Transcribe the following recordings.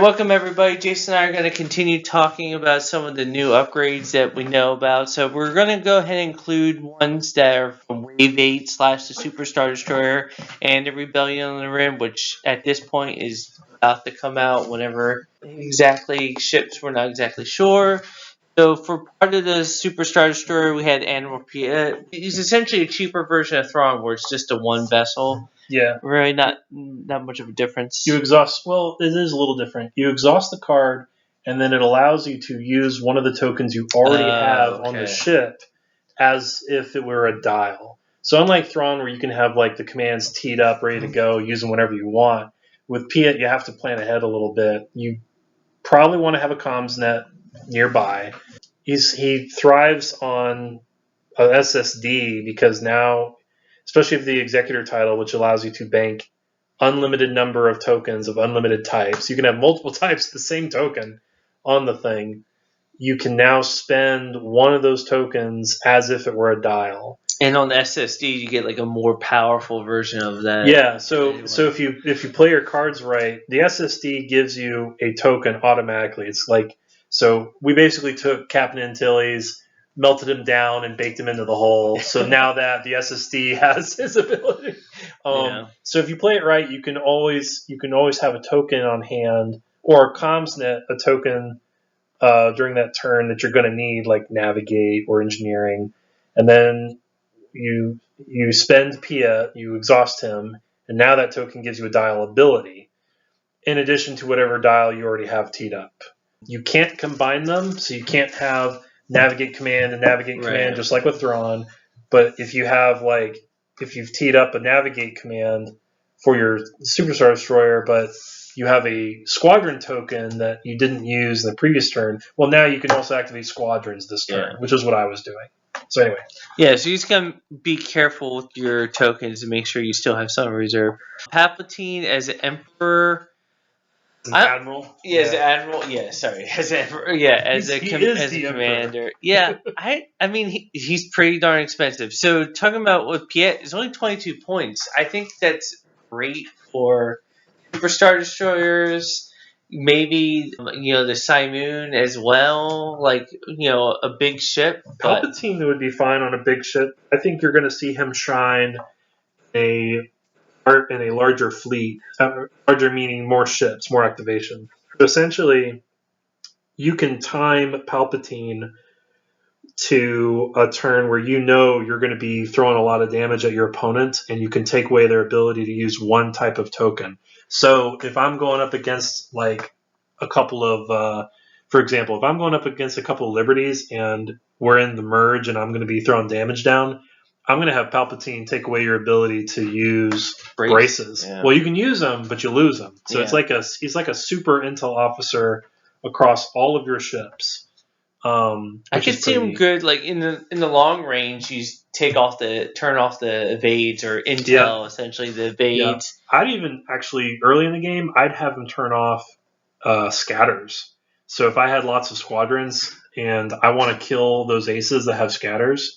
Welcome everybody. Jason and I are going to continue talking about some of the new upgrades that we know about. So we're going to go ahead and include ones that are from Wave 8 / the Super Star Destroyer and the Rebellion on the Rim, which at this point is about to come out whenever exactly ships, we're not exactly sure. So for part of the Super Star Destroyer, we had Animal P. It's essentially a cheaper version of Thrawn, where it's just a one vessel. Yeah. Really not much of a difference. You exhaust, well, it is a little different. You exhaust the card, and then it allows you to use one of the tokens you already have on the ship as if it were a dial. So unlike Thrawn, where you can have like the commands teed up, ready to go, use them whenever you want, with Piet, you have to plan ahead a little bit. You probably want to have a comms net nearby. He thrives on a SSD because now, especially with the Executor title, which allows you to bank unlimited number of tokens of unlimited types. You can have multiple types of the same token on the thing. You can now spend one of those tokens as if it were a dial. And on the SSD, you get like a more powerful version of that. Yeah, so if you play your cards right, the SSD gives you a token automatically. It's like, so we basically took Captain Antilles, melted him down, and baked him into the hole. So now that the SSD has his ability. So if you play it right, you can always have a token on hand, or a comms net, a token during that turn that you're going to need, like navigate or engineering. And then you spend Pia, you exhaust him, and now that token gives you a dial ability, in addition to whatever dial you already have teed up. You can't combine them, so you can't have navigate command and navigate command just like with Thrawn. But if you've teed up a navigate command for your Superstar Destroyer, but you have a squadron token that you didn't use in the previous turn, well, now you can also activate squadrons this turn, which is what I was doing. So anyway. Yeah, so you just got to be careful with your tokens to make sure you still have some reserve. Palpatine as an Emperor. Admiral? Yeah, as an Admiral. Yeah, sorry. As an Emperor. Yeah, as a commander. Yeah, I mean, he's pretty darn expensive. So talking about with Piet, it's only 22 points. I think that's great for Superstar Destroyers. Maybe, the Simoon as well. Like, a big ship. Palpatine would be fine on a big ship. I think you're going to see him shine in a larger fleet, larger meaning more ships, more activation. So essentially, you can time Palpatine to a turn where you're going to be throwing a lot of damage at your opponent, and you can take away their ability to use one type of token. So if I'm going up against like a couple of, for example, if I'm going up against a couple of Liberties and we're in the merge and I'm going to be throwing damage down, I'm going to have Palpatine take away your ability to use braces. Yeah. Well, you can use them, but you lose them. So he's like a super intel officer across all of your ships. I could see him good, like in the long range. You turn off the evades or intel, essentially the evades. Yeah. I'd even actually early in the game, I'd have him turn off scatters. So if I had lots of squadrons and I want to kill those aces that have scatters.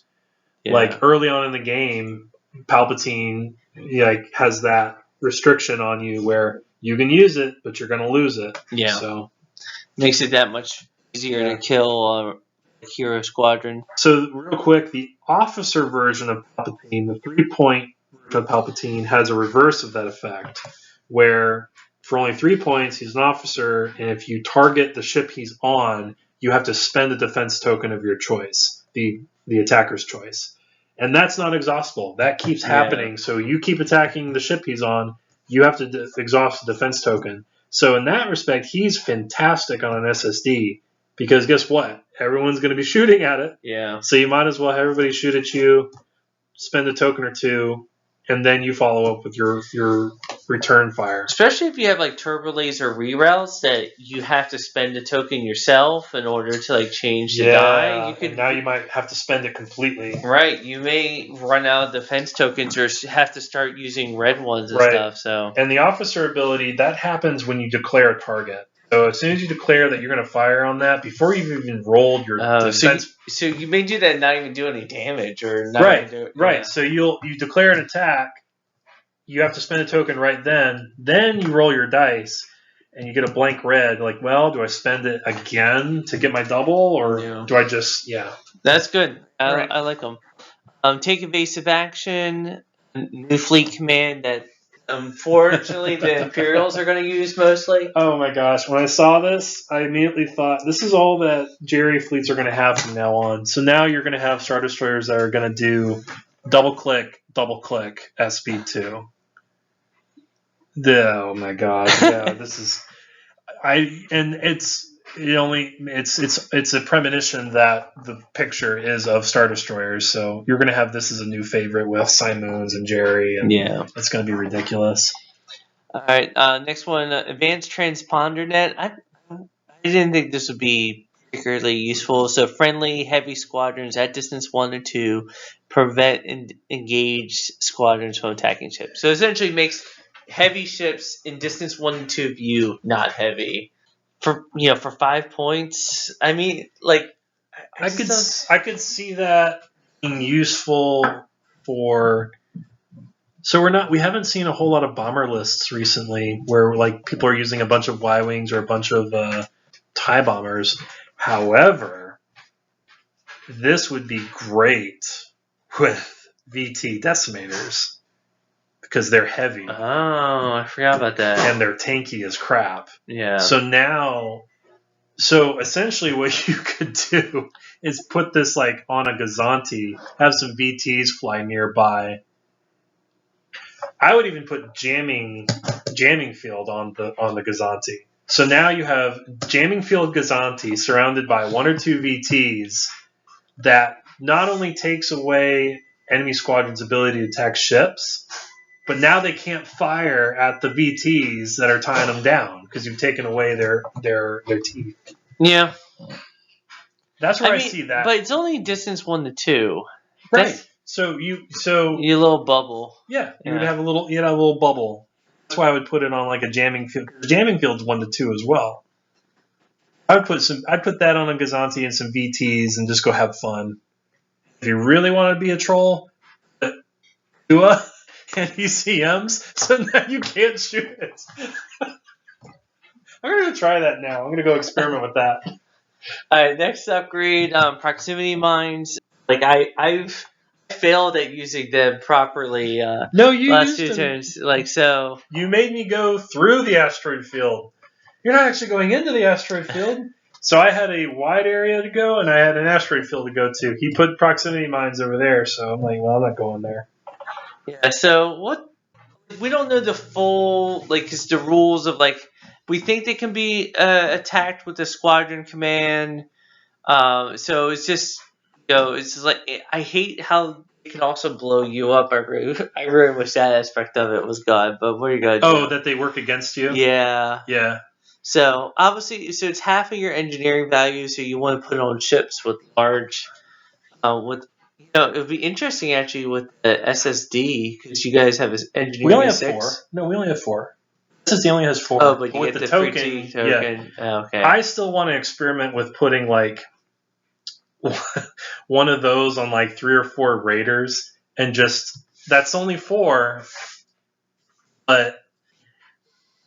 Like early on in the game, Palpatine has that restriction on you where you can use it, but you're going to lose it. Yeah. So makes it that much easier to kill a hero squadron. So real quick, the officer version of Palpatine, the 3-point version of Palpatine, has a reverse of that effect, where for only 3 points, he's an officer, and if you target the ship he's on, you have to spend a defense token of your choice, the attacker's choice. And that's not exhaustible. That keeps happening. So you keep attacking the ship he's on, you have to exhaust the defense token. So in that respect, he's fantastic on an SSD because guess what? Everyone's going to be shooting at it. Yeah. So you might as well have everybody shoot at you, spend a token or two, and then you follow up with your return fire. Especially if you have like turbo laser reroutes that you have to spend a token yourself in order to change the die. Now you might have to spend it completely. Right. You may run out of defense tokens or have to start using red ones and stuff. So. And the officer ability, that happens when you declare a target. So as soon as you declare that you're going to fire on that, before you've even rolled your defense... So you may do that and not even do any damage or not Right. So you declare an attack, you have to spend a token right then you roll your dice, and you get a blank red, like, well, do I spend it again to get my double, or do I just, That's good. Right. I like them. Take evasive action, new fleet command that unfortunately the Imperials are going to use mostly. Oh my gosh, when I saw this, I immediately thought, this is all that Jerry fleets are going to have from now on. So now you're going to have Star Destroyers that are going to do double-click at speed 2. Oh my god, yeah, this is... It's a premonition that the picture is of Star Destroyers, so you're going to have this as a new favorite with Simoons and Jerry, and it's going to be ridiculous. All right, next one, Advanced Transponder Net. I didn't think this would be particularly useful. So friendly, heavy squadrons at distance 1 or 2 prevent engaged squadrons from attacking ships. So essentially makes heavy ships in distance 1 and 2 of you not heavy. For 5 points, I mean, like, I could see that being useful for. So we haven't seen a whole lot of bomber lists recently where like people are using a bunch of Y-wings or a bunch of TIE bombers. However, this would be great with VT decimators because they're heavy. Oh, I forgot about that. And they're tanky as crap. Yeah. So essentially what you could do is put this like on a Gazanti, have some VTs fly nearby. I would even put jamming field on the Gazanti. So now you have jamming field Gazanti surrounded by 1 or 2 VTs that not only takes away enemy squadron's ability to attack ships, but now they can't fire at the VTs that are tying them down because you've taken away their teeth. Yeah, that's where I see that. But it's only distance 1 to 2, right? So you little bubble. Yeah, you would have a little bubble. That's why I would put it on like a jamming field. Jamming field's 1 to 2 as well. I'd put that on a Gazanti and some VTs and just go have fun. If you really want to be a troll, Tua and ECMs, so now you can't shoot it. I'm going to try that now. I'm going to go experiment with that. All right, next upgrade, proximity mines. Like I've failed at using them properly. No, you last used 2 them. turns. Like so. You made me go through the asteroid field. You're not actually going into the asteroid field. So I had a wide area to go, and I had an asteroid field to go to. He put proximity mines over there, so I'm like, well, I'm not going there. Yeah. So what? We don't know the full because the rules of we think they can be attacked with a squadron command. So it's just it's just I hate how it can also blow you up. I really wish that aspect of it was gone. But what are you gonna do? Oh, that they work against you? Yeah. Yeah. So obviously, it's half of your engineering value. So you want to put it on ships with large, with it would be interesting actually with the SSD because you guys have engineering. We only have 6. 4. No, we only have 4. SSD only has 4. Oh, but you with get the token. Yeah. Oh, okay. I still want to experiment with putting one of those on 3 or 4 raiders and just that's only 4, but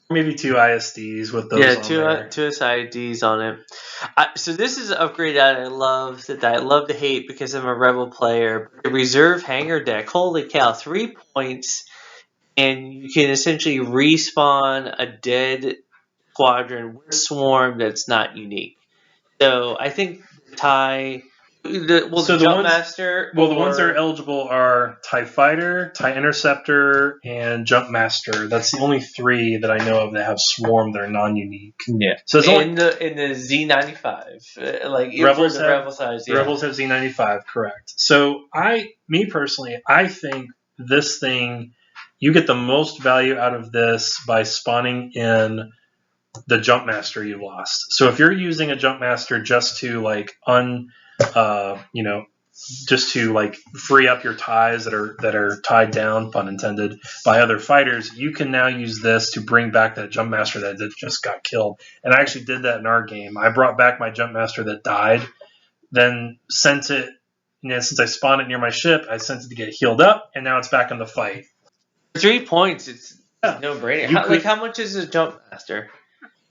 maybe 2 ISDs with those. Yeah, on two SIDs on it. So this is an upgrade that I love to hate because I'm a Rebel player. The reserve Hangar Deck, holy cow, 3 points, and you can essentially respawn a dead squadron with swarm that's not unique. So I think the ones that are eligible are TIE Fighter, TIE Interceptor, and Jump Master. That's the only 3 that I know of that have swarm that are non-unique. Yeah. So it's in the Z95, Rebels have Rebel size. Yeah. Rebels have Z95, correct. So I think this thing, you get the most value out of this by spawning in the Jump Master you lost. So if you're using a Jump Master just to just to free up your ties that are tied down, pun intended, by other fighters, you can now use this to bring back that Jump Master that just got killed. And I actually did that in our game. I brought back my Jump Master that died, then sent it. Since I spawned it near my ship, I sent it to get healed up, and now it's back in the fight. For 3 points, it's no brainer. How much is a Jump Master?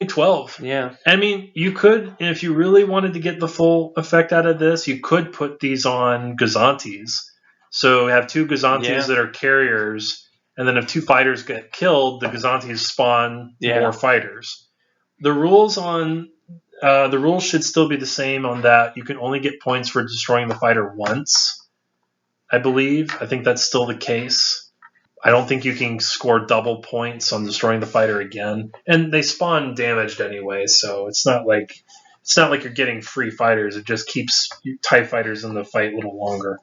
12. Yeah. I mean, you could, if you really wanted to get the full effect out of this, you could put these on Gazantes. So have 2 Gazantes that are carriers, and then if 2 fighters get killed, the Gazantes spawn more fighters. The rules should still be the same on that. You can only get points for destroying the fighter once, I believe. I think that's still the case. I don't think you can score double points on destroying the fighter again. And they spawn damaged anyway, so it's not like you're getting free fighters. It just keeps TIE fighters in the fight a little longer.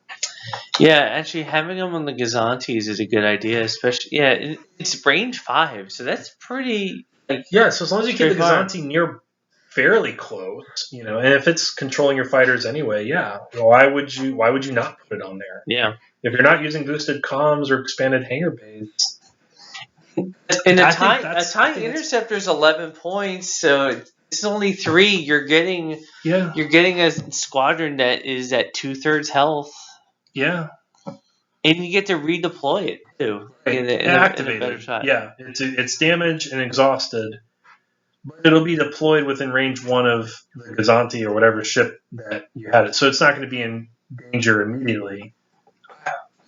Yeah, actually having them on the Gazantes is a good idea, especially it's range 5, so that's pretty so as long as you keep the Gazanti near fairly close, and if it's controlling your fighters anyway, why would you not put it on there? Yeah. If you're not using boosted comms or expanded hangar bays. And a TIE Interceptor is 11 points, so it's only 3. You're getting a squadron that is at 2/3 health. Yeah. And you get to redeploy it too. Activate it. Yeah, it's damaged and exhausted, but it'll be deployed within range 1 of the Gazanti or whatever ship that you had it. So it's not going to be in danger immediately.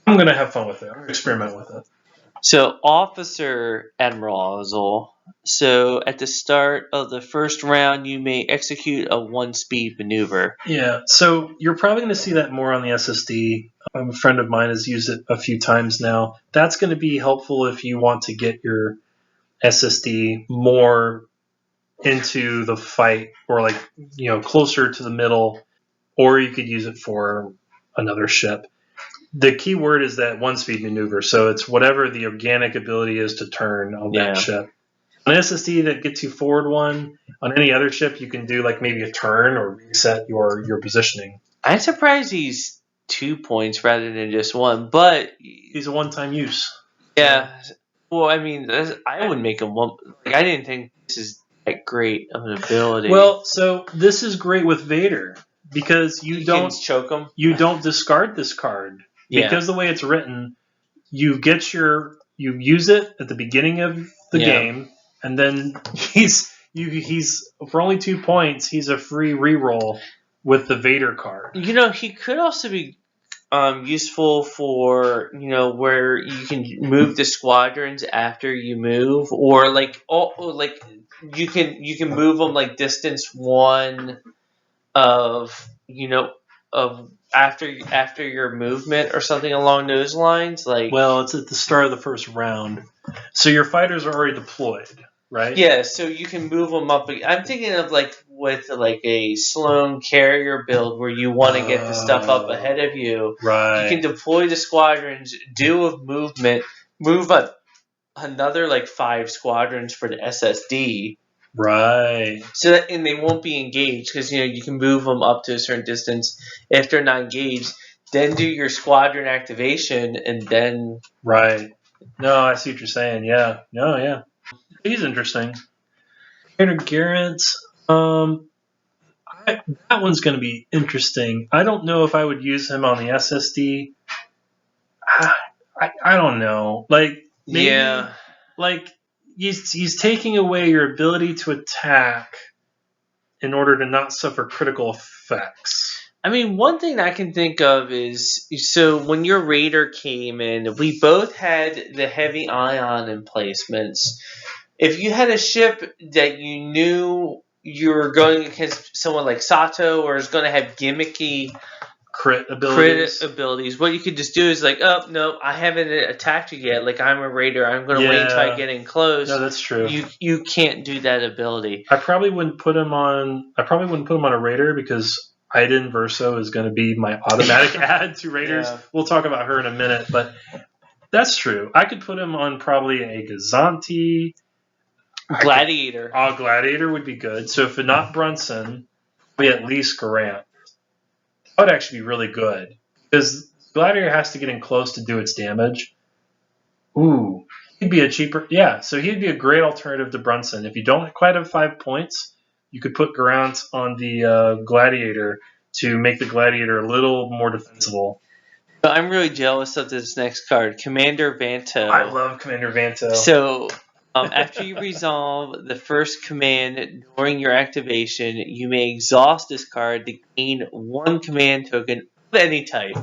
I'm going to have fun with it. I'm going to experiment with it. So, Officer Admiral. So, at the start of the first round, you may execute a 1-speed maneuver. Yeah, so you're probably going to see that more on the SSD. A friend of mine has used it a few times now. That's going to be helpful if you want to get your SSD more into the fight or closer to the middle, or you could use it for another ship. The key word is that 1-speed maneuver, so it's whatever the organic ability is to turn on that ship. On an SSD that gets you forward 1, on any other ship you can do maybe a turn or reset your positioning. I'm surprised he's 2 points rather than just 1, but he's a one-time use. Yeah. Well, I mean, I would make him 1. I didn't think this is that great of an ability. Well, so this is great with Vader because you don't choke him. You don't discard this card. Because the way it's written, you use it at the beginning of the game, and then he's for only 2 points, he's a free reroll with the Vader card. He could also be useful for where you can move the squadrons after you move, or you can move them distance 1 of after your movement or something along those lines. Well, it's at the start of the first round, so your fighters are already deployed, right? Yeah, so you can move them up. I'm thinking of with a Sloan carrier build where you want to get the stuff up ahead of you. Right. You can deploy the squadrons, do a movement, move up another 5 squadrons for the SSD. Right. And they won't be engaged because you can move them up to a certain distance if they're not engaged. Then do your squadron activation and then. Right. No, I see what you're saying. Yeah. No, yeah. He's interesting. Garen, that one's going to be interesting. I don't know if I would use him on the SSD. I don't know. Maybe, he's taking away your ability to attack in order to not suffer critical effects. I mean, one thing I can think of is, so when your Raider came in, we both had the heavy ion emplacements. If you had a ship that you knew you were going against someone like Sato or is going to have gimmicky crit abilities, what you could just do is oh, no, I haven't attacked you yet. I'm a Raider. I'm going to wait until I get in close. No, that's true. You can't do that ability. I probably wouldn't put him on a Raider because Iden Verso is going to be my automatic add to Raiders. Yeah. We'll talk about her in a minute, but that's true. I could put him on probably a Gazanti. Gladiator. Gladiator would be good. So if not Brunson, be at least Garen. That would actually be really good because Gladiator has to get in close to do its damage. Ooh, he'd be a cheaper. Yeah, so he'd be a great alternative to Brunson. If you don't quite have 5 points, you could put Garant on the Gladiator to make the Gladiator a little more defensible. I'm really jealous of this next card, Commander Banta. I love Commander Banta. So After you resolve the first command during your activation, you may exhaust this card to gain 1 command token of any type.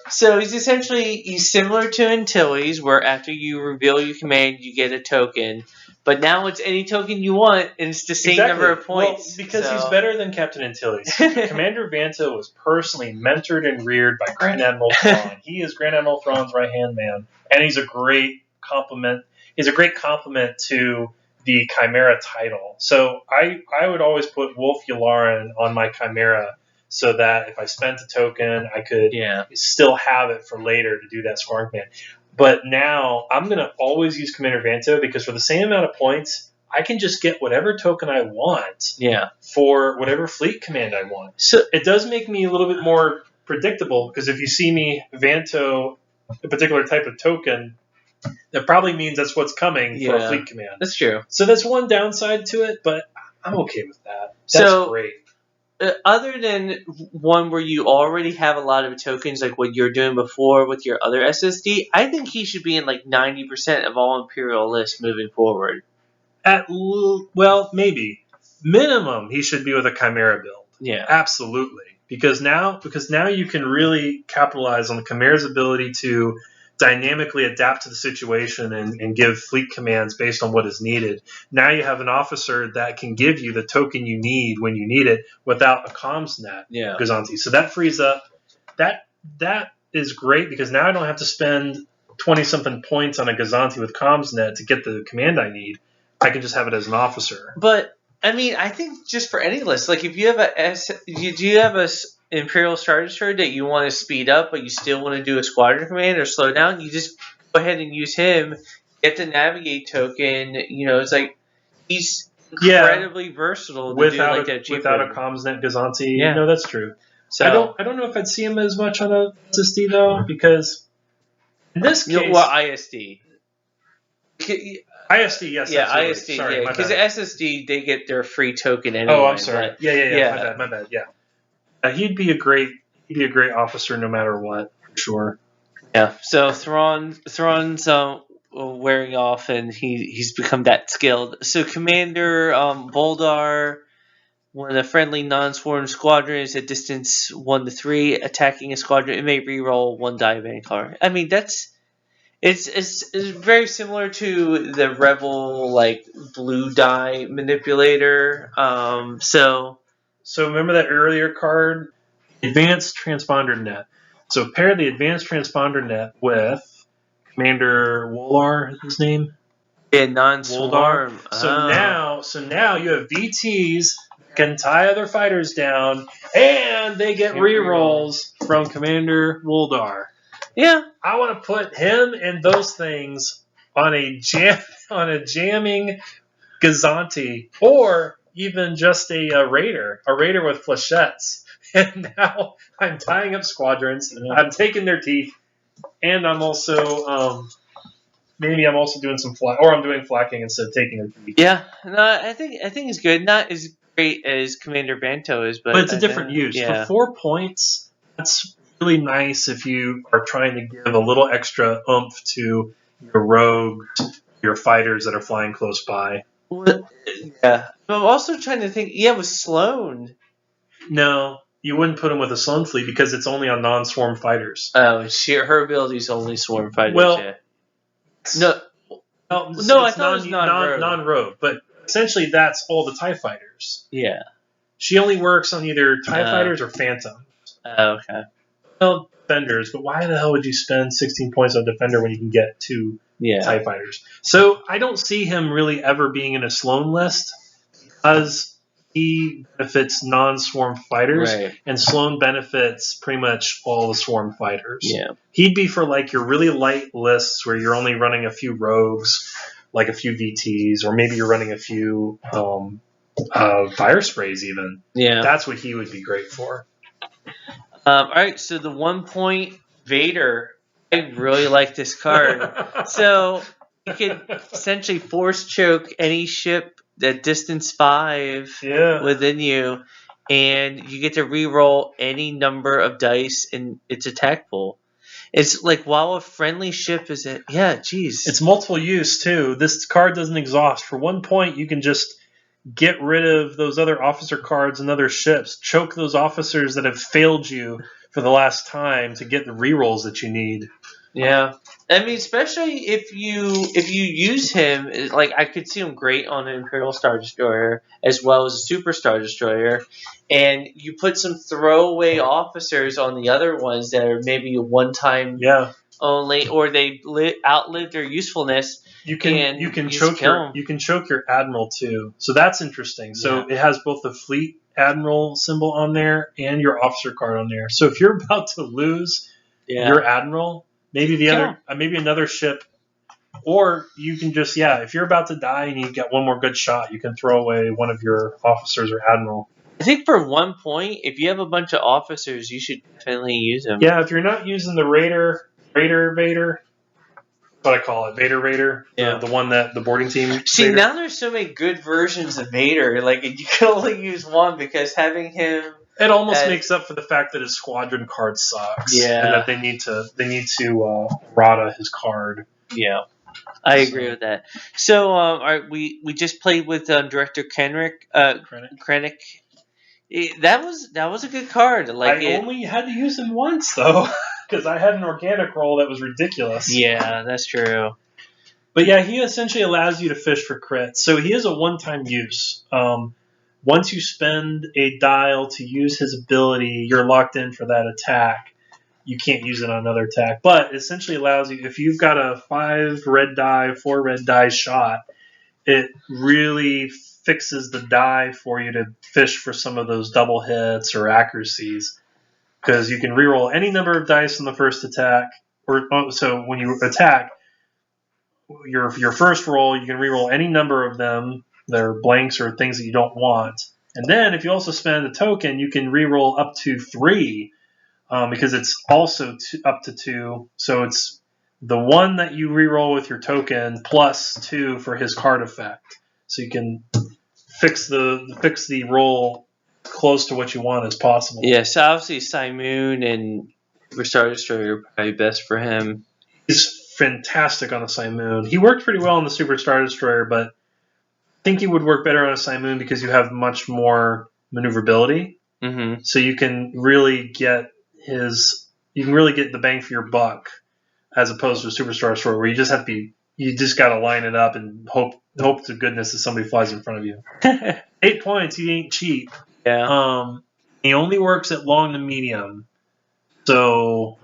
So he's similar to Antilles, where after you reveal your command, you get a token. But now it's any token you want, and it's the same number of points. Well, because he's better than Captain Antilles. Commander Banta was personally mentored and reared by Grand Admiral Thrawn. He is Grand Admiral Thrawn's right-hand man, and he's a great complement. He's a great complement to the Chimera title. So I would always put Wolf Yularen on my Chimera, so that if I spent a token, I could still have it for later to do that scoring command. But now I'm going to always use Commander Vanto, because for the same amount of points, I can just get whatever token I want for whatever fleet command I want. So it does make me a little bit more predictable, because if you see me Vanto a particular type of token, that probably means that's what's coming for a fleet command. That's true. So that's one downside to it, but I'm okay with that. That's great. Other than one where you already have a lot of tokens, like what you're doing before with your other SSD, I think he should be in like 90% of all Imperial lists moving forward. Well, maybe. Minimum, he should be with a Chimera build. Yeah. Absolutely. Because now you can really capitalize on the Chimera's ability to dynamically adapt to the situation and give fleet commands based on what is needed. Now you have an officer that can give you the token you need when you need it without a comms net, Gazanti. So that frees up. That is great, because now I don't have to spend 20-something points on a Gazanti with comms net to get the command I need. I can just have it as an officer. But I mean, I think just for any list, like if you have do you have a Imperial Star Destroyer that you want to speed up, but you still want to do a squadron command or slow down, you just go ahead and use him. Get the navigate token. You know, it's like he's incredibly versatile to do like that without a comms net Gazanti. Yeah. No, that's true. So I don't know if I'd see him as much on a SSD though, because in this case, ISD. ISD, yes. Yeah, ISD. Sorry, because the SSD they get their free token anyway. Oh, I'm sorry. But, yeah. My bad. Yeah. He'd be a great officer no matter what, for sure. Yeah. So Thrawn's wearing off, and he's become that skilled. So Commander Voldar, when a friendly non-swarm squadron is at distance 1 to 3 attacking a squadron, it may reroll 1 die of any color. I mean, it's very similar to the Rebel like blue die manipulator. So remember that earlier card, Advanced Transponder Net. So pair the Advanced Transponder Net with Commander Voldar, is his name? Yeah, non-swarm. So now you have VTs can tie other fighters down, and they get rerolls from Commander Voldar. Yeah, I want to put him and those things on a jamming Gazanti, or even just a raider with flechettes. And now I'm tying up squadrons. I'm taking their teeth, and I'm also maybe I'm also doing some flak, or I'm doing flacking instead of taking their teeth. Yeah, no, I think it's good. Not as great as Commander Banto is, but it's a different use. For 4 points, that's really nice if you are trying to give a little extra oomph to your rogues, your fighters that are flying close by. Yeah. But I'm also trying to think, with Sloane. No, you wouldn't put him with a Sloane fleet because it's only on non-swarm fighters. Oh, her ability is only swarm fighters. Well, no, I thought it was non-rogue. Non-rogue, but essentially that's all the TIE fighters. Yeah. She only works on either TIE fighters or Phantoms. Oh, okay. Well, Defenders, but why the hell would you spend 16 points on Defender when you can get 2 TIE fighters? So I don't see him really ever being in a Sloane list, because he benefits non-swarm fighters, and Sloane benefits pretty much all the swarm fighters. Yeah. He'd be for like your really light lists where you're only running a few rogues, like a few VTs, or maybe you're running a few fire sprays even. Yeah. That's what he would be great for. All right, so the 1 point Vader, I really like this card. So you can essentially force choke any ship at distance 5 within you, and you get to reroll any number of dice in its attack pool. It's like while a friendly ship is it? Yeah, geez. It's multiple use too. This card doesn't exhaust. For 1 point, you can just get rid of those other officer cards and other ships. Choke those officers that have failed you for the last time to get the rerolls that you need. Yeah, I mean, especially if you use him, like I could see him great on an Imperial Star Destroyer as well as a Super Star Destroyer, and you put some throwaway officers on the other ones that are maybe a one-time only, or they outlived their usefulness. You can choke your admiral too, so that's interesting. So it has both the fleet admiral symbol on there and your officer card on there. So if you're about to lose your admiral, maybe another ship, or you can just if you're about to die and you get one more good shot, you can throw away one of your officers or admiral. I think for 1 point, if you have a bunch of officers, you should definitely use them. Yeah, if you're not using the Vader. What I call it, Vader. Yeah, the one that the boarding team. See, Vader. Now there's so many good versions of Vader. Like you can only use one because having him. It almost makes up for the fact that his squadron card sucks. Yeah, and that they need to Armada his card. Yeah, I agree with that. So, all right, we just played with Director Krennic. That was a good card. I only had to use him once though. Because I had an organic roll that was ridiculous. Yeah, that's true. But yeah, he essentially allows you to fish for crits. So he is a one-time use. Once you spend a dial to use his ability, you're locked in for that attack. You can't use it on another attack. But it essentially allows you, if you've got a 4 red die shot, it really fixes the die for you to fish for some of those double hits or accuracies. Because you can reroll any number of dice in the first attack, so when you attack your first roll, you can reroll any number of them. They're blanks or things that you don't want. And then if you also spend a token, you can reroll up to 3 because it's also up to 2. So it's the 1 that you reroll with your token plus 2 for his card effect. So you can fix the roll close to what you want as possible. Yeah, so obviously Simoon and Super Star Destroyer are probably best for him. He's fantastic on a Simoon. He worked pretty well on the Super Star Destroyer, but I think he would work better on a Simoon because you have much more maneuverability. Mm-hmm. So you can really get the bang for your buck as opposed to a Super Star Destroyer where you just got to line it up and hope to goodness that somebody flies in front of you. 8 points, he ain't cheap. Yeah. He only works at long to medium, so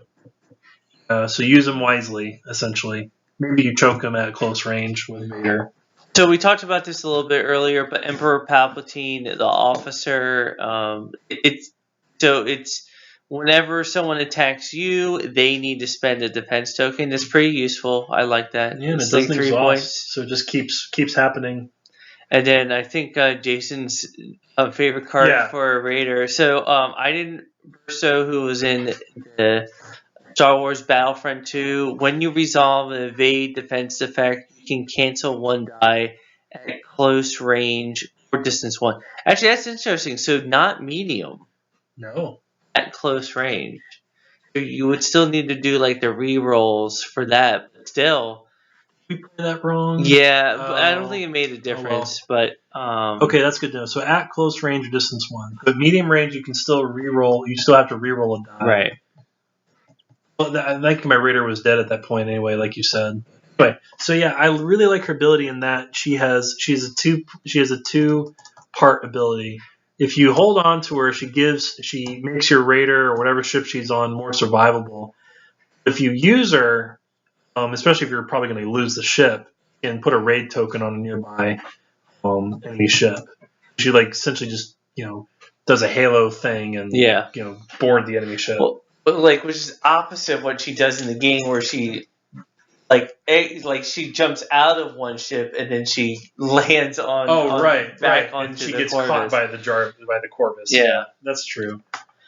use him wisely. Essentially, maybe you choke him at close range with Vader. So we talked about this a little bit earlier, but Emperor Palpatine, the officer, it's whenever someone attacks you, they need to spend a defense token. That's pretty useful. I like that. Yeah, and it doesn't 3 points, so it just keeps happening. And then I think Jason's favorite card for a Raider. So I didn't. Rizzo, who was in the Star Wars Battlefront 2, when you resolve an evade defense effect, you can cancel 1 die at close range or distance 1. Actually, that's interesting. So not medium. No. At close range. So you would still need to do like the rerolls for that, but still. We play that wrong? Yeah, but I don't think it made a difference. But okay, that's good to know. So at close range or distance 1, but medium range you can still reroll. You still have to reroll a die. Right. Well, I think my Raider was dead at that point anyway, like you said. But so yeah, I really like her ability in that she has a 2-part ability. If you hold on to her, she makes your Raider or whatever ship she's on more survivable. If you use her, especially if you're probably going to lose the ship, and put a raid token on a nearby enemy ship. She essentially just does a Halo thing and board the enemy ship. Well, which is opposite of what she does in the game, where she she jumps out of one ship and then she lands on. Right. Onto and she the gets Corvus. Caught by the Corvus. Yeah, that's true.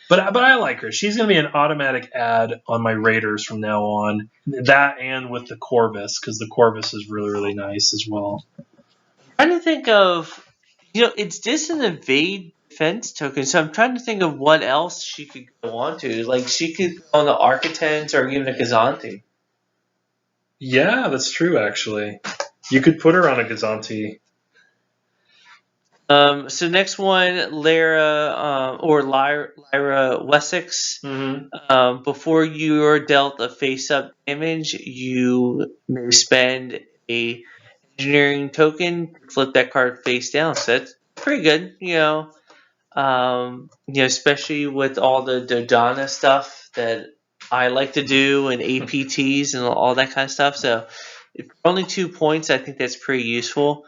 But I like her. She's going to be an automatic add on my Raiders from now on. That and with the Corvus, because the Corvus is really, really nice as well. I'm trying to think of, it's just an evade defense token. So I'm trying to think of what else she could go on to. Like, she could go on the Architect or even a Gazanti. Yeah, that's true, actually. You could put her on a Gazanti. So next one, Lyra Wessex. Mm-hmm. Before you are dealt a face-up damage, you may spend a engineering token to flip that card face down. So that's pretty good, especially with all the Dodana stuff that I like to do and APTs and all that kind of stuff. So for only 2 points, I think that's pretty useful.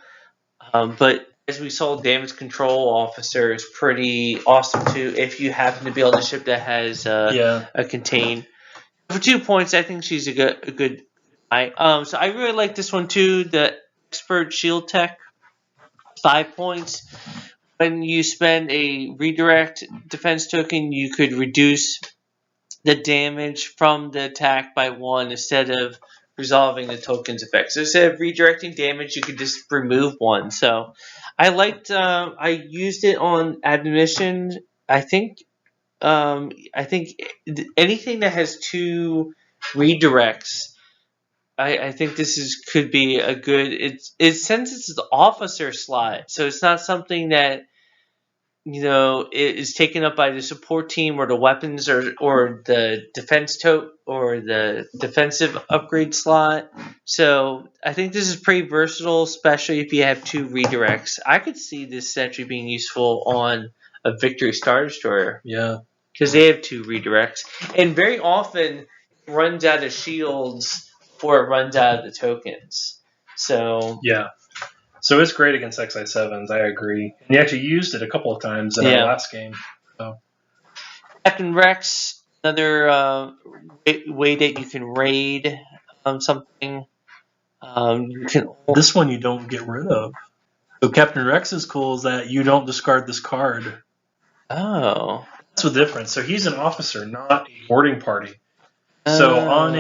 But as we saw, damage control officer is pretty awesome too. If you happen to be on the ship that has a contain, for 2 points, I think she's a good guy. So I really like this one too. The expert shield tech, 5 points. When you spend a redirect defense token, you could reduce the damage from the attack by 1 instead of resolving the token's effect. So instead of redirecting damage, you could just remove 1. So I liked. I used it on admonition. I think anything that has 2 redirects. I think this could be a good. Since it's the officer slot, so it's not something that is taken up by the support team or the weapons or the defense or the defensive upgrade slot. So I think this is pretty versatile, especially if you have 2 redirects. I could see this actually being useful on a Victory Star Destroyer. Yeah. Because they have 2 redirects. And very often it runs out of shields before it runs out of the tokens. So yeah. So it's great against XI7s, I agree. And he actually used it a couple of times in our last game. So. Captain Rex, another way that you can raid something. This one you don't get rid of. So Captain Rex is cool is that you don't discard this card. Oh. That's the difference. So he's an officer, not a boarding party. So on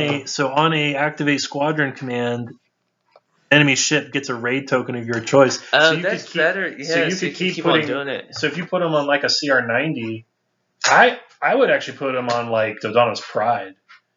a activate squadron command, enemy ship gets a raid token of your choice. Oh, so that's better. Yeah, so you could keep putting, on doing it. So if you put them on like a CR90, I would actually put them on like Dodonna's Pride.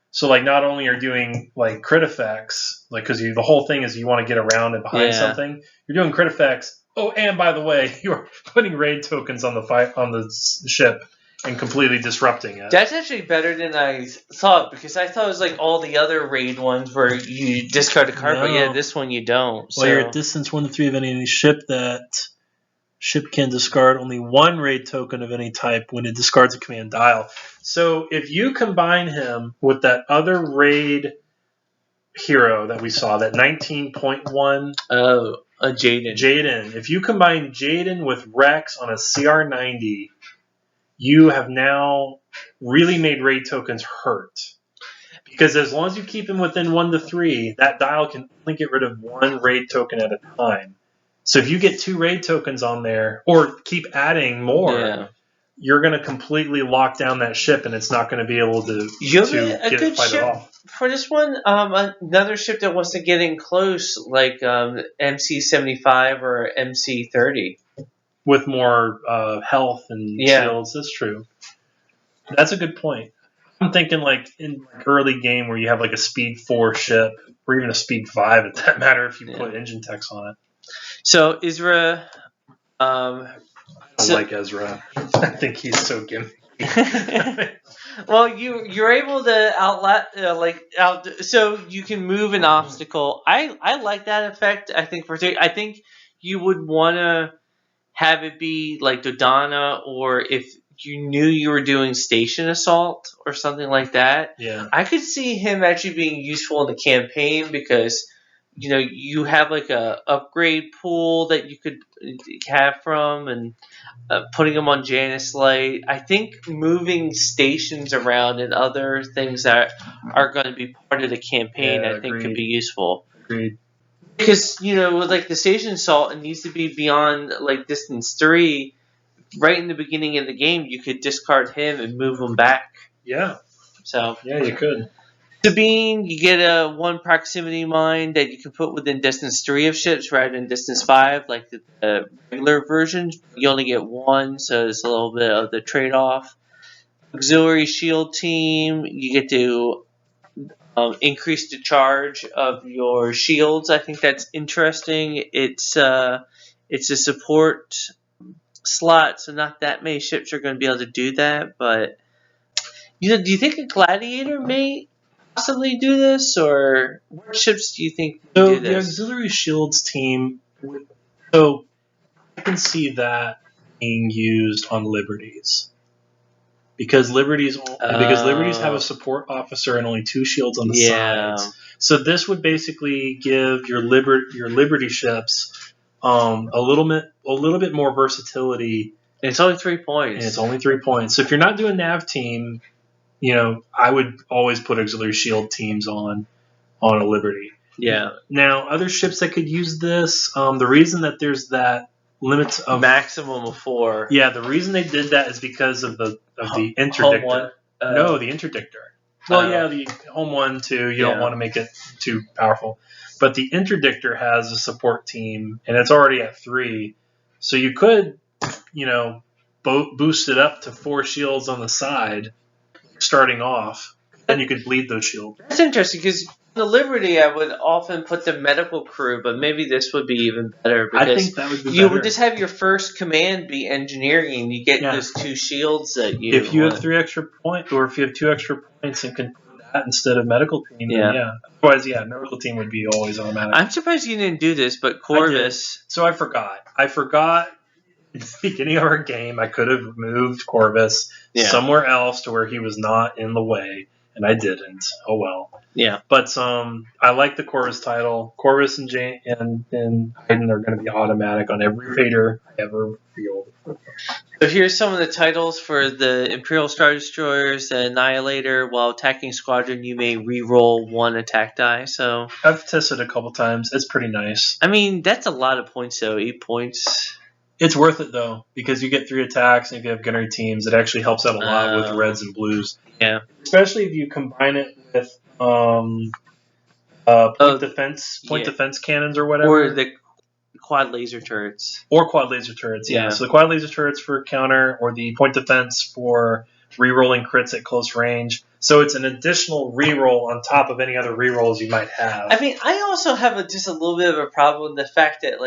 So like not only are doing like crit effects, like because the whole thing is you want to get around and behind something, you're doing crit effects. Oh, and by the way, you're putting raid tokens on the ship and completely disrupting it. That's actually better than I thought, because I thought it was like all the other raid ones where you discard a card, but yeah, this one you don't. Well, you're at distance 1 to 3 of any ship. That ship can discard only 1 raid token of any type when it discards a command dial. So if you combine him with that other raid hero that we saw, that 19.1... Oh, a Jaden. Jaden. If you combine Jaden with Rex on a CR90... you have now really made raid tokens hurt. Because as long as you keep him within 1 to 3, that dial can only get rid of 1 raid token at a time. So if you get 2 raid tokens on there, or keep adding more, you're going to completely lock down that ship, and it's not going to be able to get it fight off. For this one, another ship that wasn't getting close, like MC-75 or MC-30. With more health and shields, that's true. That's a good point. I'm thinking like in early game where you have like a speed 4 ship, or even a speed 5, if that matter, if you put engine techs on it. So Ezra, I don't like Ezra. I think he's so gimmicky. Well, you're able to so you can move an obstacle. I like that effect. I think you would want to have it be like Dodonna, or if you knew you were doing station assault or something like that. Yeah, I could see him actually being useful in the campaign, because you have like a upgrade pool that you could have from, and putting them on Janus Light. I think moving stations around and other things that are going to be part of the campaign, I think could be useful. Agreed. Because, with like the station assault, it needs to be beyond like distance 3. Right in the beginning of the game, you could discard him and move him back. Yeah. So yeah, you could. Sabine, you get a 1 proximity mine that you can put within distance 3 of ships rather than distance 5, like the regular versions. You only get 1, so it's a little bit of the trade-off. Auxillary shield team, you get to increase the charge of your shields. I think that's interesting. It's a support slot, so not that many ships are going to be able to do that. But do you think a Gladiator may possibly do this, or what ships do you think would do this? The auxiliary shields team. So I can see that being used on Liberties. Because Liberties have a support officer and only 2 shields on the sides. So this would basically give your Liberty ships a little bit more versatility. And it's only 3 points. And it's only 3 points. So if you're not doing nav team, I would always put auxiliary shield teams on a Liberty. Yeah. Now, other ships that could use this, the reason that there's that limit of maximum of 4. Yeah, the reason they did that is because of the interdictor. No, the interdictor. Well, yeah, the home one too. You don't want to make it too powerful, but the interdictor has a support team, and it's already at 3, so you could, boost it up to 4 shields on the side, starting off, and you could bleed those shields. That's interesting because the Liberty, I would often put the medical crew, but maybe this would be even better because I think that would be you better. would just have your first command be engineering, and you get those 2 shields that you. If you have 3 extra points, or if you have 2 extra points and can put that instead of medical team, then otherwise, medical team would be always automatic. I'm surprised you didn't do this, but Corvus. So I forgot. In the beginning of our game, I could have moved Corvus somewhere else to where he was not in the way, and I didn't. Oh well. Yeah. But I like the Corvus title. Corvus and Hayden are going to be automatic on every Vader I ever field. So here's some of the titles for the Imperial Star Destroyers. The Annihilator, while attacking squadron, you may re-roll 1 attack die. So I've tested it a couple times. It's pretty nice. I mean, that's a lot of points, though. 8 points. It's worth it, though, because you get 3 attacks, and if you have gunnery teams, it actually helps out a lot with reds and blues. Yeah. Especially if you combine it with defense cannons or whatever. Or the quad laser turrets. Yeah. So the quad laser turrets for counter, or the point defense for re-rolling crits at close range. So it's an additional re-roll on top of any other re-rolls you might have. I mean, I also have just a little bit of a problem with the fact that,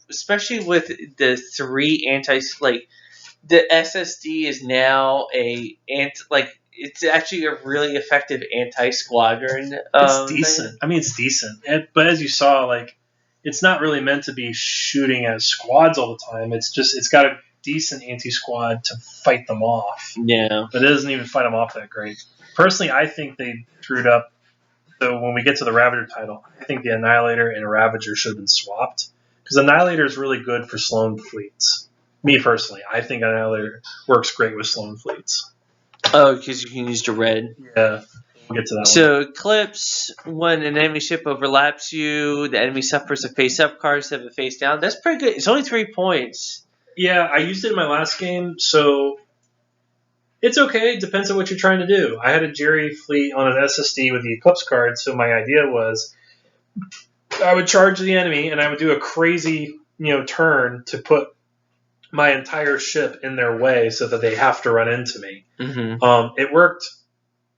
especially with the 3 the SSD is now it's actually a really effective anti-squadron. It's decent. Thing. I mean, it's decent. But as you saw, it's not really meant to be shooting at squads all the time. It's got a decent anti-squad to fight them off. Yeah. But it doesn't even fight them off that great. Personally, I think they screwed up. So when we get to the Ravager title, I think the Annihilator and Ravager should have been swapped. Because Annihilator is really good for Sloan fleets. Me personally, I think Annihilator works great with Sloan fleets. Oh, because you can use the red. Yeah, we'll get to that So, Eclipse, when an enemy ship overlaps you, the enemy suffers a face-up card instead of a face-down. That's pretty good. It's only 3 points. Yeah, I used it in my last game, so it's okay. It depends on what you're trying to do. I had a Jerry fleet on an SSD with the Eclipse card, so my idea was I would charge the enemy, and I would do a crazy turn to put my entire ship in their way so that they have to run into me. Mm-hmm. It worked,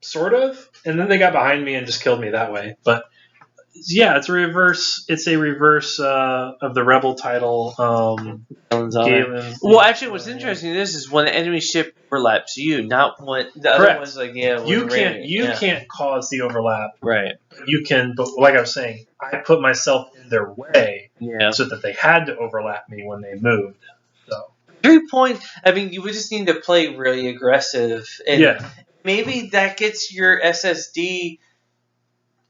sort of, and then they got behind me and just killed me that way. But yeah, it's a reverse. It's a reverse of the Rebel title. Galen. Well, actually, what's interesting is when the enemy ship overlaps you, not when the other one's you can't cause the overlap. Right. You can, but like I was saying, I put myself in their way so that they had to overlap me when they moved. So 3 points. I mean, you would just need to play really aggressive, and maybe that gets your SSD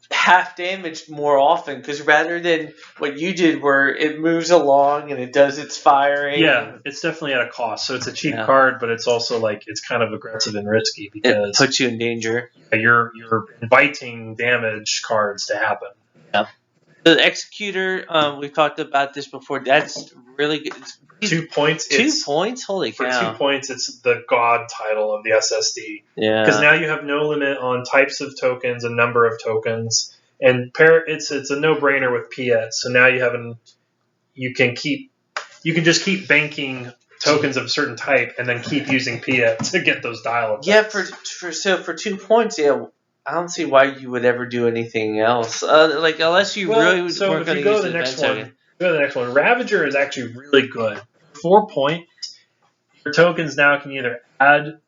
half damaged more often, because rather than what you did where it moves along and it does its firing. Yeah, it's definitely at a cost. So it's a cheap card, but it's also it's kind of aggressive and risky because it puts you in danger. You're inviting damage cards to happen. Yeah. The Executor, we've talked about this before. That's really good. 2 points. 2 points? Holy For cow. 2 points, it's the God title of the SSD. Yeah. Because now you have no limit on types of tokens and number of tokens. And it's a no-brainer with PS. So now you can just keep banking tokens of a certain type and then keep using PS to get those dial effects. Yeah, for 2 points, yeah, I don't see why you would ever do anything else. Unless you really weren't going to use the next one. Go to the next one. Ravager is actually really good. 4 points. Your tokens now can either add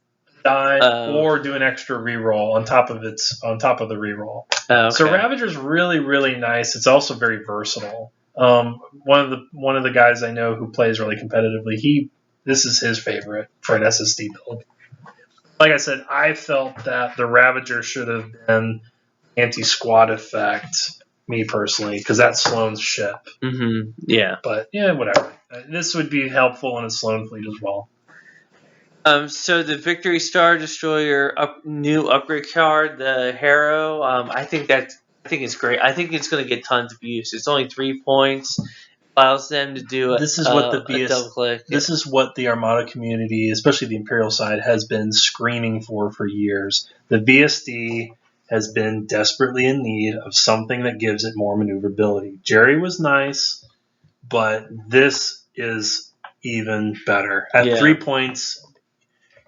die or do an extra reroll on top of the reroll. Okay. So Ravager's really, really nice. It's also very versatile. One of the guys I know who plays really competitively, this is his favorite for an SSD build. Like I said, I felt that the Ravager should have been anti-squad effect, me personally, because that's Sloane's ship. Mm-hmm. Yeah. But yeah, whatever. This would be helpful in a Sloane fleet as well. So the Victory Star Destroyer new upgrade card, the Harrow, I think it's great. I think it's going to get tons of use. It's only 3 points. Allows them to do a double click. This is what the Armada community, especially the Imperial side, has been screaming for years. The VSD has been desperately in need of something that gives it more maneuverability. Jerry was nice, but this is even better. At 3 points,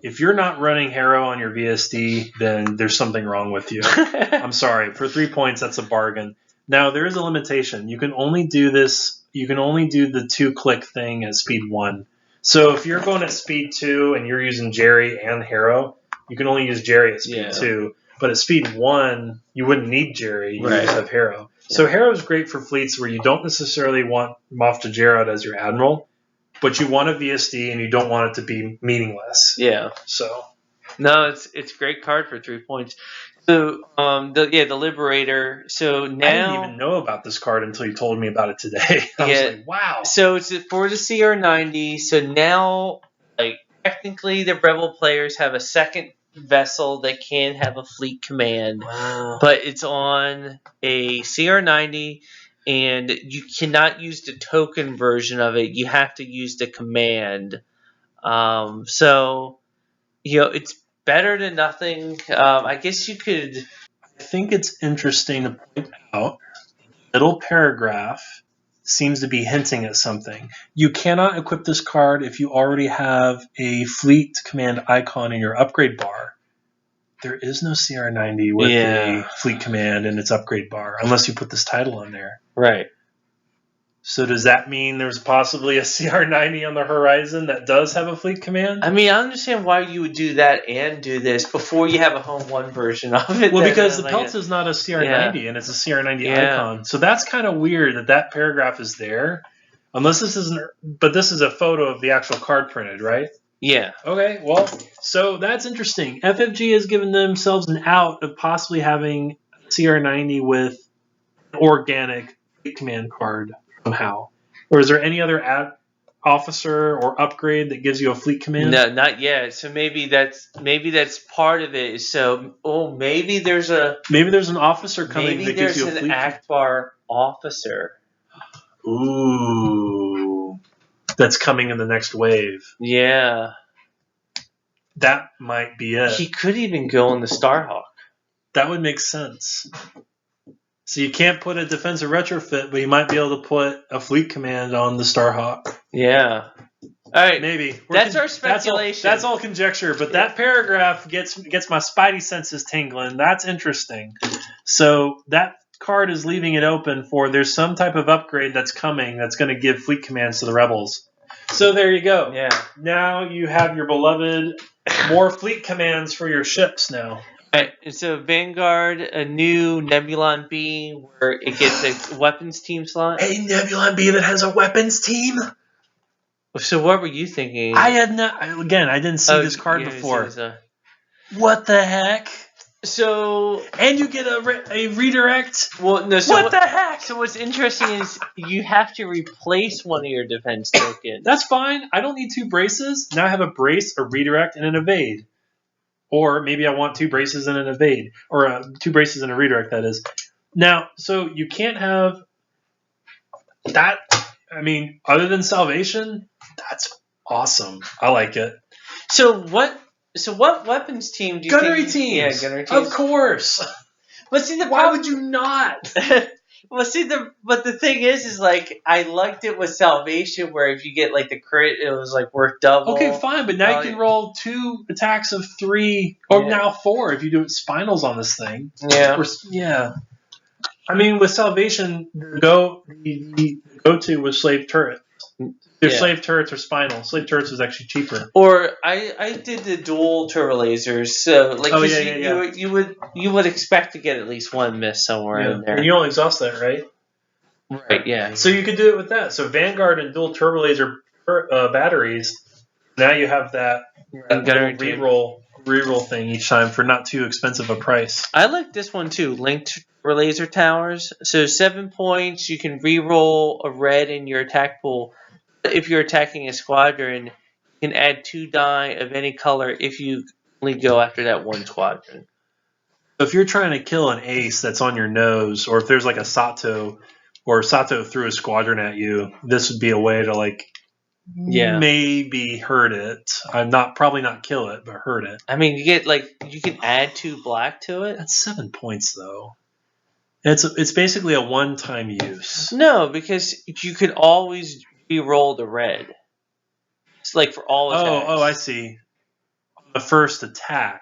if you're not running Harrow on your VSD, then there's something wrong with you. I'm sorry. For 3 points, that's a bargain. Now, there is a limitation. You can only do this. You can only do the 2-click thing at speed 1. So if you're going at speed 2 and you're using Jerry and Harrow, you can only use Jerry at speed 2. But at speed 1, you wouldn't need Jerry. You just have Harrow. So Harrow is great for fleets where you don't necessarily want Moff Jarrod as your admiral, but you want a VSD and you don't want it to be meaningless. Yeah. So. No, it's a great card for 3 points. So the Liberator. So now I didn't even know about this card until you told me about it today. I was like, wow. So it's for the CR90. So now, technically, the Rebel players have a second vessel that can have a fleet command, but it's on a CR90. And you cannot use the token version of it. You have to use the command. It's better than nothing. I guess you could. I think it's interesting to point out. Little paragraph seems to be hinting at something. You cannot equip this card if you already have a fleet command icon in your upgrade bar. There is no CR90 with a fleet command in its upgrade bar unless you put this title on there. Right. So does that mean there's possibly a CR90 on the horizon that does have a fleet command? I mean, I understand why you would do that and do this before you have a Home 1 version of it. Well, because the Peltz is not a CR90 and it's a CR90 icon. So that's kind of weird that paragraph is there. Unless this isn't, but this is a photo of the actual card printed, right? Yeah. Okay, well, so that's interesting. FFG has given themselves an out of possibly having CR90 with an organic fleet command card somehow. Or is there any other officer or upgrade that gives you a fleet command? No, not yet. So maybe that's part of it. So maybe there's an officer coming that gives you a fleet command. Maybe there's an Akbar officer. Ooh. That's coming in the next wave. Yeah. That might be it. He could even go on the Starhawk. That would make sense. So you can't put a defensive retrofit, but you might be able to put a fleet command on the Starhawk. Yeah. All right. Maybe. That's our speculation. That's all conjecture, but that paragraph gets my spidey senses tingling. That's interesting. So that card is leaving it open for there's some type of upgrade that's coming that's going to give fleet commands to the rebels. So there you go. Yeah. Now you have your beloved more fleet commands for your ships now. All right. So Vanguard, a new Nebulon B where it gets a weapons team slot. A Nebulon B that has a weapons team? So what were you thinking? I didn't see this card before. What the heck? So and you get a redirect. Well, no. So what the heck? So what's interesting is you have to replace one of your defense tokens. That's fine. I don't need 2 braces. Now I have a brace, a redirect, and an evade. Or maybe I want 2 braces and an evade, or 2 braces and a redirect. That is. Now, so you can't have That, I mean, other than Salvation, that's awesome. I like it. So what weapons team do you Gunnery think? teams. Yeah, gunnery teams. Of course. But see, Why would you not? Well, see, the thing is like I liked it with Salvation, where if you get like the crit, it was like worth double. Okay, fine, but now you can roll 2 attacks of 3, or now 4 if you do spinals on this thing. Yeah. Yeah. I mean, with Salvation, the go-to was Slave Turret. Their Slave Turrets or Spinal. Slave Turrets was actually cheaper. Or I did the dual turbo lasers, so like you would expect to get at least one miss somewhere in there. And you only exhaust that, right? Right. Yeah. So you could do it with that. So Vanguard and dual turbo laser batteries. Now you have that reroll thing each time for not too expensive a price. I like this one too. Linked laser towers. So 7 points. You can reroll a red in your attack pool. If you're attacking a squadron, you can add 2 die of any color if you only go after that one squadron. So if you're trying to kill an ace that's on your nose, or if there's like a Sato, or Sato threw a squadron at you, this would be a way to like maybe hurt it. Probably not kill it, but hurt it. I mean, you can add 2 black to it. That's 7 points though. It's basically a one-time use. No, because you could always re-roll the red. It's like for all attacks. Oh, I see. On the first attack.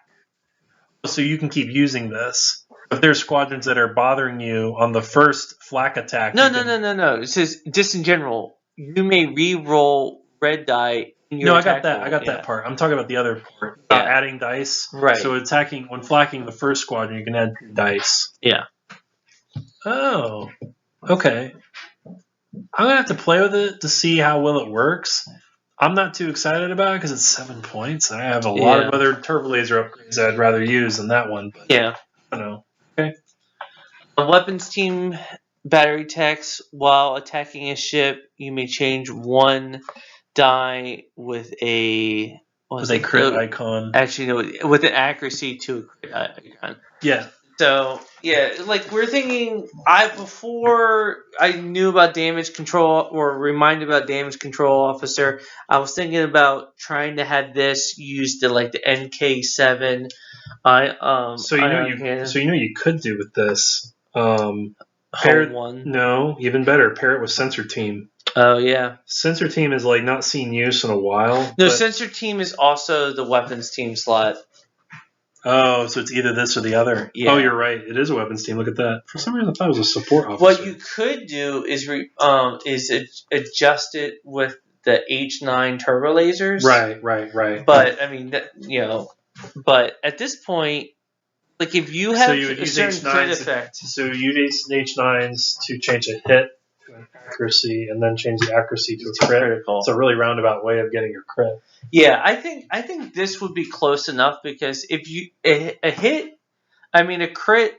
So you can keep using this. If there's squadrons that are bothering you on the first flak attack... No. It says, just in general, you may re-roll red die in your attack pool. I got that part. I'm talking about the other part. Adding dice. Right. So when flacking the first squadron, you can add 2 dice. Yeah. Oh. Okay. I'm going to have to play with it to see how well it works. I'm not too excited about it because it's 7 points. I have a lot of other turbo laser upgrades I'd rather use than that one. But I don't know. Okay. A weapons team battery text. While attacking a ship, you may change 1 die with a crit icon. Actually, no, with an accuracy to a crit icon. Yeah. So like we're thinking, before I knew about damage control or reminded about damage control officer, I was thinking about trying to have this used to like the NK7. So you could do with this. Pair one. No, even better. Pair it with Sensor Team. Oh yeah. Sensor Team is like not seen use in a while. No, Sensor Team is also the weapons team slot. Oh, so it's either this or the other. Yeah. Oh, you're right. It is a weapons team. Look at that. For some reason, I thought it was a support officer. What you could do is adjust it with the H9 turbo lasers. Right. But I mean, but at this point, like if you have a certain crit effect, so you use H9s to change a hit to an accuracy, and then change the accuracy to a crit. Critical. It's a really roundabout way of getting your crit. Yeah, I think this would be close enough because if you a crit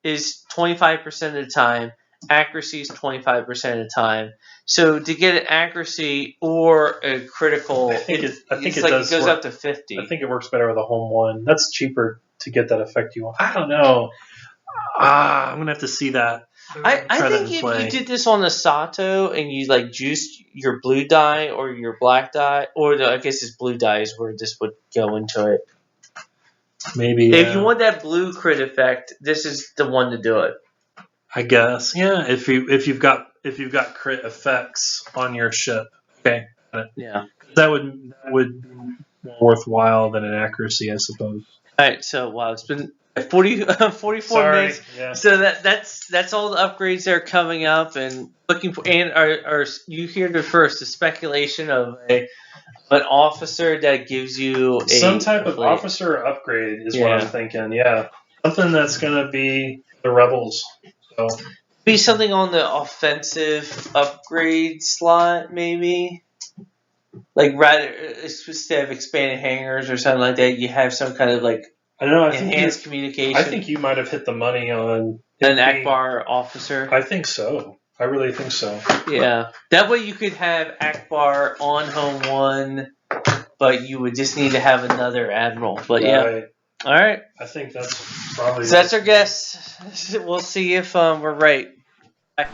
is 25% of the time, accuracy is 25% of the time. So to get an accuracy or a critical, it goes up to 50. I think it works better with a home one. That's cheaper to get that effect you want. I don't know. I'm gonna have to see that. I think if you did this on the Sato and you like juiced your blue die or your black die, or I guess it's blue die is where this would go into it. Maybe if you want that blue crit effect, this is the one to do it. I guess, yeah. If you've got crit effects on your ship, okay. Yeah, that would be more worthwhile than an accuracy, I suppose. All right, so it's been 44 minutes. Yeah. So that's all the upgrades that are coming up, and looking for. And are you hear the first the speculation of an officer that gives you some type of officer upgrade is what I'm thinking. Yeah, something that's gonna be the rebels. So be something on the offensive upgrade slot, maybe. Like rather instead of expanded hangars or something like that, you have some kind of like. I don't know. Enhanced communication. I think you might have hit the money on an Akbar officer. I think so. I really think so. Yeah, that way you could have Akbar on home one, but you would just need to have another admiral. But yeah, all right. I think that's probably. So that's our guess. We'll see if we're right. Bye.